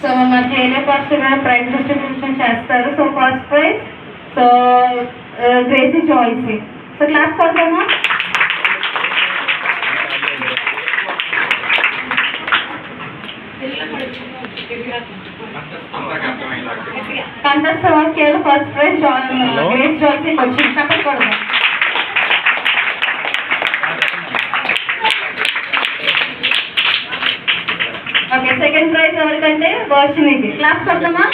So మన area pastor గారు prize distribution చేస్తారు. So first prize so Gracy choice. So class కొడతామా? కంఠస్థ వాక్యాలు ఫస్ట్ ప్రైజ్ గ్రేస్ చాయిస్ వచ్చింది. చప్పట్లు కొడదాం. ఓకే, సెకండ్ ప్రైజ్ ఎవరికంటే వర్షినికి. క్లాస్ కొడతామా?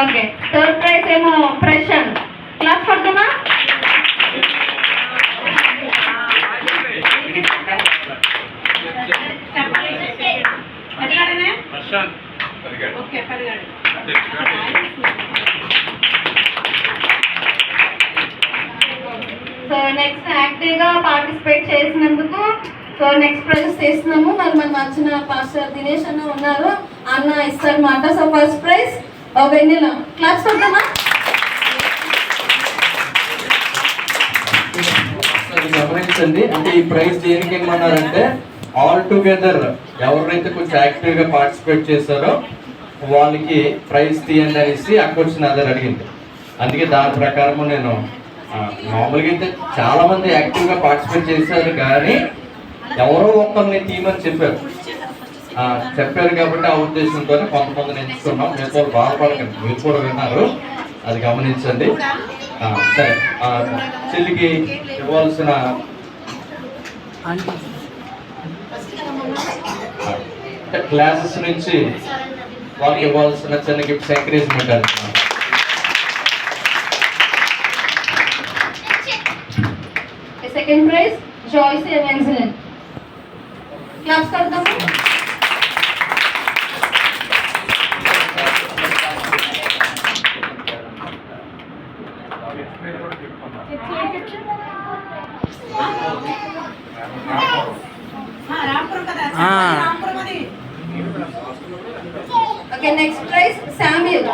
ఓకే, థర్డ్ ప్రైజ్ ఏమో ప్రశాంత్. క్లాస్ కొడతామా? సో నెక్స్ట్ యాక్టివ్గా పార్టిసిపేట్ చేసినందుకు సో నెక్స్ట్ ప్రైజ్ చేస్తున్నాము. మరి మన నచ్చిన పాస్టర్ దినేష్ అన్న ఉన్నారు, అన్న ఇస్తారన్నమాట. సో ఫస్ట్ ప్రైజ్ వెన్నెల. క్లాస్ కొడతామా? గమనించండి, అంటే ఈ ప్రైజ్ దేనికి ఏమన్నారంటే ఆల్ టుగెదర్ ఎవరైతే కొంచెం యాక్టివ్గా పార్టిసిపేట్ చేశారో వాళ్ళకి ప్రైజ్ తీయండి అనేసి అక్కొచ్చిన అదర్ అడిగింది. అందుకే దాని ప్రకారము నేను మామూలుగా అయితే చాలా మంది యాక్టివ్గా పార్టిసిపేట్ చేశారు, కానీ ఎవరో ఒక్కరిని తీయమని చెప్పారు కాబట్టి ఆ ఉద్దేశంతో కొంతమందిని ఎంచుకున్నాం. మీతో బాధపడకండి, మీరు కూడా విన్నారు, అది గమనించండి. సరే, చెల్లికి ఇవ్వాల్సిన క్లాసెస్ నుంచి వాళ్ళకి ఇవ్వాల్సిన చిన్న గిఫ్ట్స్ ఎంకరేజ్మెంట్ అంటున్నాను. Second prize Joyce Evenson. Class కొడతాము. Okay, next prize Samuel.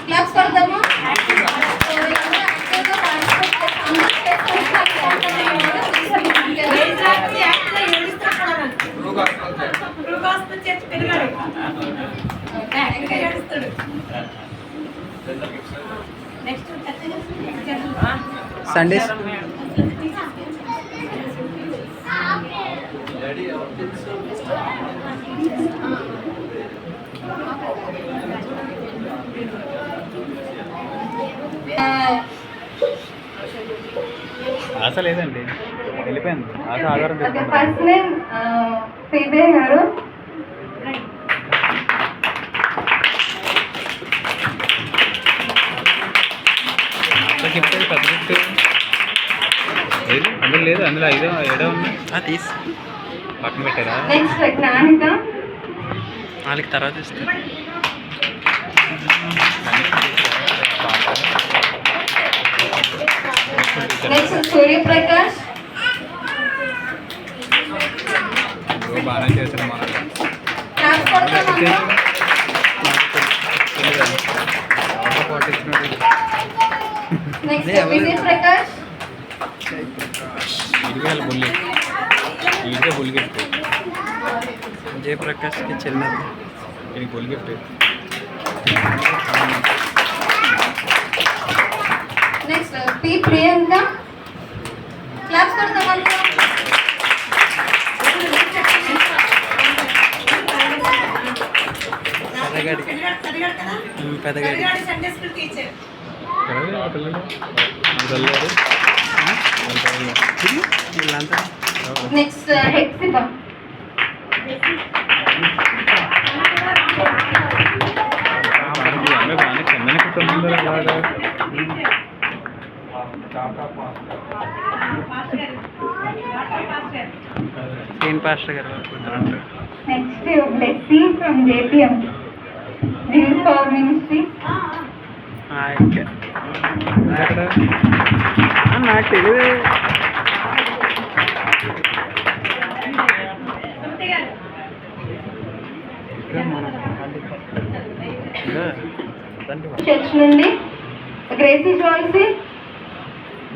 Class కొడతాము. సండే ఆశ లేదండి, వెళ్ళిపోయింది ఆశ. ఆధారం ఫస్ట్ నేమ్ ఫీబే గారు. గిఫ్ట్ పెద్ద గిఫ్ట్ ఏది అందులో లేదు, అందులో ఏదో ఉన్నా తీసి పక్కన పెట్టారా? నెక్స్ట్ జ్ఞానిక. వాళ్ళకి తర్వాత ఇస్తా. నెక్స్ట్ సూర్యప్రకాష్. బాగానే చేశారు మన నెక్స్ట్ విజయ్ ప్రకాష్. ఇదివేళ బుల్లి ఇదే బుల్ గిఫ్ట్. విజయ్ ప్రకాష్కి చిన్నది, ఇది బుల్ gift. Next P Priyanka. Class కొడతాం. పెద్దగాడి నెక్స్ట్ హెక్సిబా. బాగానే చిన్న కుటుంబంలో అలాగా ఏం పాస్టర్ గారు. Next blessing from JPM dreams power ministry. నాకు తెలియదు. చర్చ్ నుండి Gracy Joycy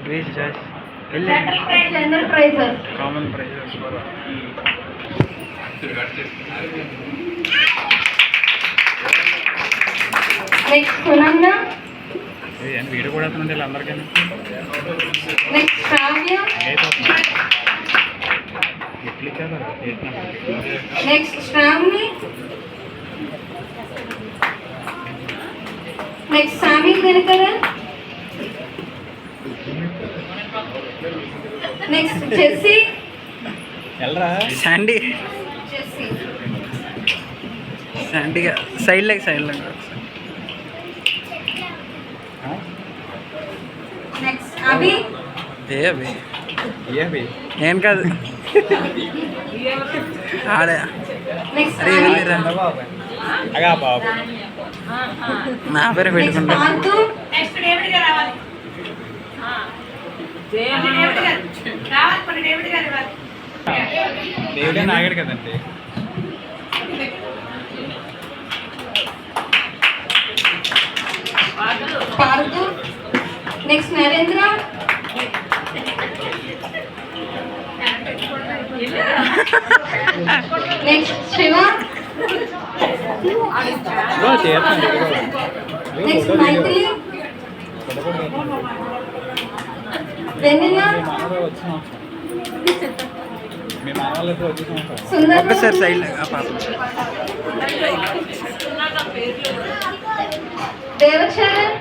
Grace Joyce general prizes. Common prizes next Sunanda. Video కూడా అవుతుందండి వీళ్ళందరికీ. Next Shravya. Next Shravani. Next Sami Dinakaran. Next Jessie. Sandy Jessie. శాండీగా సైడ్ లెగ్ నెక్స్ట్ అభి. ఏ అభి నేను కాదు ఆడే. నెక్స్ట్ అరే వెళ్ళిరా బాబు నా పేరు నెక్స్ట్ పెట్టుకుంటా. పాంతు. దేవుడే నాగాడు కదండి. పార్దు. Next Narendra. Next Shiva. Next Mythili. Vennela. Sundar. ఒక్కసారి సైడ్ లెగ్ పాప. Devacharan.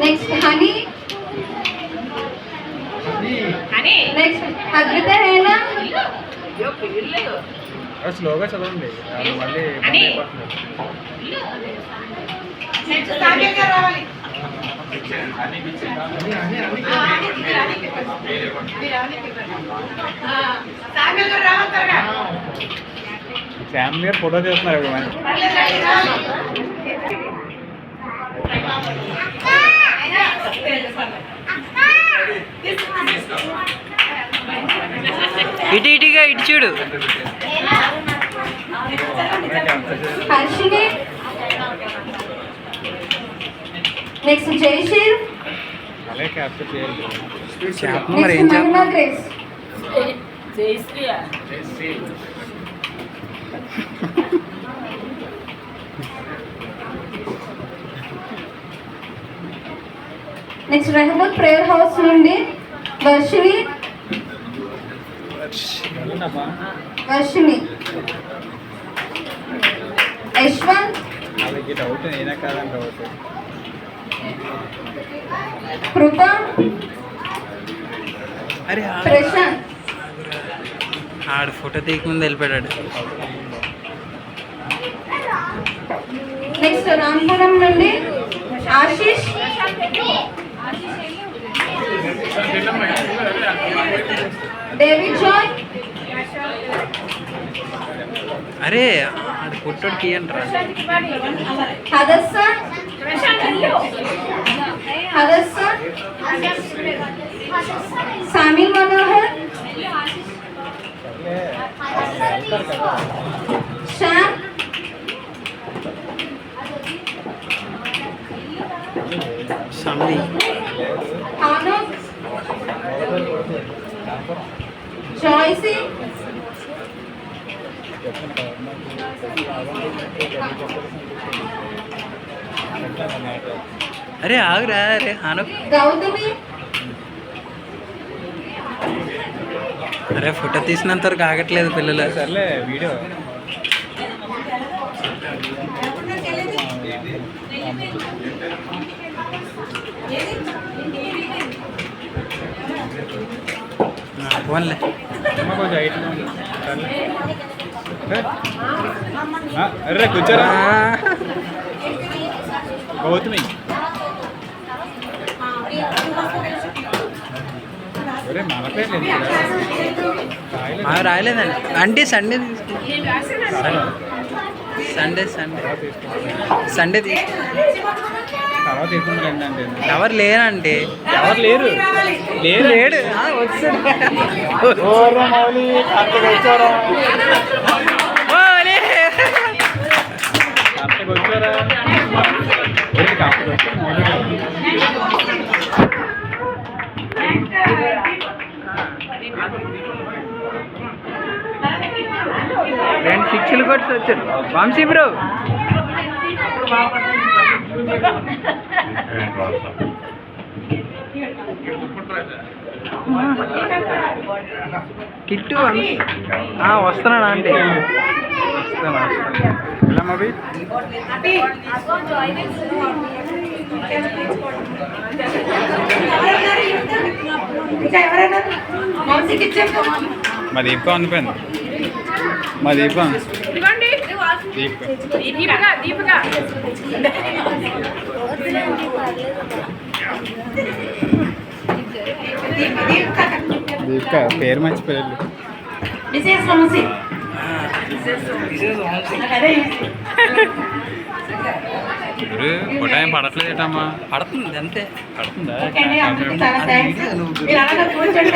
Next Honey. Next Advitha Hena. స్లోగా చదవండి మళ్ళీ శామ్ గారు ఫోటో తీస్తున్నారు. ఇటుగా ఇటు చూడు. హర్షిని. నెక్స్ట్ జయశీల్. మరి ఏం నెక్స్ట్ చేయాలి? మహిళా grace. Next Rahmat prayer house నుండి వర్షిని. యశ్వంత్. డౌట్ అయినా కాదని డౌట్. కృప. అరే ప్రశాంత్. ఆడు ఫోటో తీయకముందు వెళ్ళిపోయాడు. నెక్స్ట్ రాంపురం నుండి ఆశీష్. David Joy. అరే ఆడు ఫోటోకి అంటారా. హదస్సన్. హదస్సన్. సామి మనోహర్. శ్యామ్. సమ్మి. ఆనోక్. జాయ్సీ. అరే ఆగురా. అరే ఆను. గౌతమి. అరే ఫోటో తీసినంత వరకు ఆగట్లేదు పిల్లలు. సర్లే వీడియో. ఫోన్లే అరే కూర్చోరా గౌతమి. రాయలేదండి అంటే సండే సండే సండే తర్వాత తీసుకుంటారండి అంటే ఎవరు లేరంటే ఎవరు లేరు లేడు వచ్చాడు ఇక్కడికి వచ్చారా ఏంటి కాకపోతే వచ్చి రెండు శిక్షలు కొట్టి వచ్చారు వంశీ బ్రో. కిట్టు వస్తున్నాడా అంటే ఎలా మరి మా దీప అనిపోయింది మా దీప దీపిక పేరు మర్చిపోయారు. గురు ఫోటో ఏం పడట్లేదమ్మా. పడుతుంది అంతే. పడుతుందా? చాలా థ్యాంక్స్. మీరు అలాగే కూర్చోండి.